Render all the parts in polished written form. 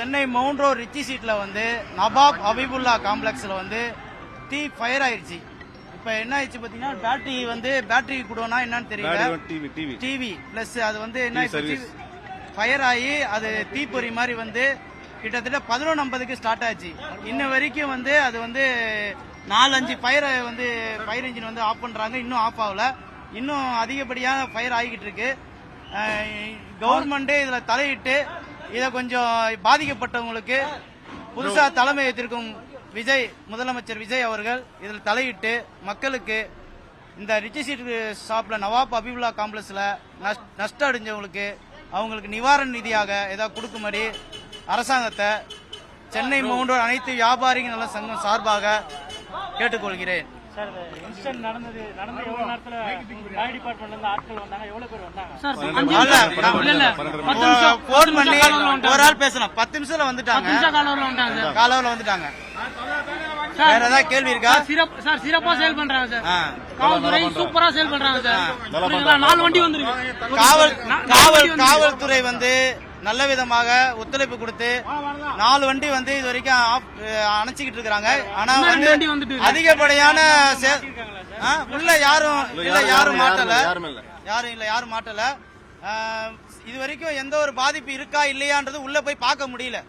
Chennai mount road rich சீட்ல வந்து நவாப் ஹபீபுல்லா காம்ப்ளெக்ஸ்ல வந்து தீ ஃபயர் ஆயிடுச்சு. இப்ப என்ன ஆயிடுச்சு பாத்தீங்கன்னா பேட்டரி கூடனா என்னன்னு தெரியல, டிவி பிளஸ் அது வந்து என்ன ஃபயர் ஆகி அது தீப்பொறி மாதிரி வந்து கிட்டத்தட்ட 11:50க்கு ஸ்டார்ட் ஆச்சு. இன்ன வரைக்கும் வந்து அது வந்து 4-5 ஃபயர் இன்ஜின் வந்து ஆஃப் பண்றாங்க, இன்னும் ஆஃப் ஆகல. இன்னும் அதிகப்படியான ஃபயர் ஆகிக்கிட்டு இருக்கு. கவர்மெண்டே இதுல தலையிட்டு இதை கொஞ்சம் பாதிக்கப்பட்டவங்களுக்கு புதுசா தலைமை ஏற்றிருக்கும் முதலமைச்சர் விஜய் அவர்கள் இதில் தலையிட்டு மக்களுக்கு இந்த ரிச்சி சீட் ஷாப்ல நவாப் ஹபீபுல்லா காம்ப்ளெக்ஸ்ல நஷ்டம் அடைஞ்சவங்களுக்கு அவங்களுக்கு நிவாரண நிதியாக ஏதாவது கொடுக்கும்படி அரசாங்கத்தை சென்னை மவுண்ட் ரோட் அனைத்து வியாபாரிகள் நல சங்கம் சார்பாக கேட்டுக்கொள்கிறேன். சார், இன்சிடென்ட் நடந்து எவ்வளவு நேரத்துல ஃபயர் டிபார்ட்மெண்ட்ல இருந்து ஆட்கள் வந்தாங்க? எவ்வளவு பேர் வந்தாங்க? போன் பண்ணி ஒரு ஆள் பேசணும், 10 நிமிஷத்துல வந்துட்டாங்க, காலவரில் வந்துட்டாங்க. வேற ஏதாவது கேள்வி இருக்கா? சார், சிறப்பா சேல் பண்றாங்க சார். காவல்துறை சூப்பரா சேல் பண்றாங்க சார். 4 வண்டி வந்துருக்கு. காவல்துறை வந்து நல்ல விதமாக ஒத்துழைப்பு கொடுத்து 4 வண்டி வந்து இது வரைக்கும் அணைச்சிக்கிட்டு இருக்காங்க. ஆனா வந்து அதிகப்படியான உள்ள யாரும் மாட்டல. இது வரைக்கும் எந்த ஒரு பாதிப்பு இருக்கா இல்லையான்றது உள்ள போய் பார்க்க முடியல.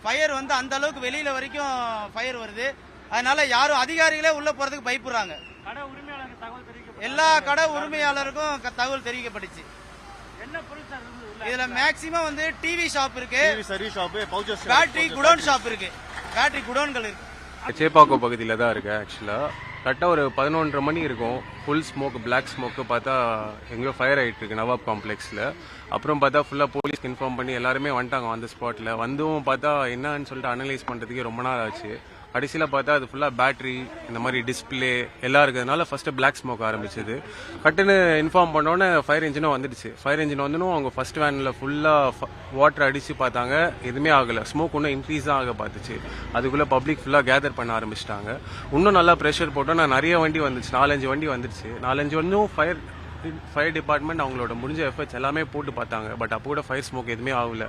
ஃபயர் வந்து அந்த அளவுக்கு வெளியில வரைக்கும் ஃபயர் வருது. அதனால யாரும் அதிகாரிகளே உள்ள போறதுக்கு பயப்படுறாங்க. எல்லா கடை உரிமையாளருக்கும் தகவல் தெரிவிக்கப்பட்டுச்சு. இதுல மேக்ஸிமம் வந்து டிவி ஷாப் இருக்கு, பேட்டரி குடோன் ஷாப் இருக்கு, பேட்டரி குடோன்கள் இருக்கு. சேப்பாக்கம் பகுதியில தான் இருக்கு. ஆக்சுவலா கரெக்டா ஒரு 11:30 மணி இருக்கும். ஃபுல் ஸ்மோக், பிளாக் ஸ்மோக் பார்த்தா எங்கேயோ ஃபயர் ஆயிட்டு இருக்கு நவாப் காம்ப்ளெக்ஸ்ல. அப்புறம் பார்த்தா ஃபுல்லா போலீஸ்க்கு இன்ஃபார்ம் பண்ணி எல்லாருமே வந்துட்டாங்க அந்த ஸ்பாட்ல. வந்தும் பார்த்தா என்னன்னு சொல்லிட்டு அனலைஸ் பண்றதுக்கு ரொம்ப நாள் ஆச்சு. கடைசியில் பார்த்தா அது ஃபுல்லாக பேட்டரி இந்த மாதிரி டிஸ்பிளே எல்லாம் இருக்கிறதுனால ஃபர்ஸ்ட் பிளாக் ஸ்மோக் ஆரம்பிச்சது. கட்டுன்னு இன்ஃபார்ம் பண்ணோன்னே ஃபயர் இன்ஜினும் வந்துடுச்சு. ஃபயர் இன்ஜின் வந்துடும் அவங்க ஃபர்ஸ்ட் வேனில் ஃபுல்லாக வாட்டர் அடித்து பார்த்தாங்க, எதுவுமே ஆகலை. ஸ்மோக் இன்னும் இன்க்ரீஸ் தான் ஆக பார்த்துச்சு. அதுக்குள்ளே பப்ளிக் ஃபுல்லாக கேதர் பண்ண ஆரம்பிச்சிட்டாங்க. இன்னும் நல்லா ப்ரெஷர் போட்டோன்னா நிறைய வண்டி வந்துச்சு, 4-5 வண்டி வந்துடுச்சு. 4-5 வந்தும் ஃபயர் டிபார்ட்மெண்ட் அவங்களோட முடிஞ்ச எஃபர்ட்ஸ் எல்லாமே போட்டு பார்த்தாங்க. பட் அப்போ கூட ஃபயர் ஸ்மோக் எதுவுமே ஆகல.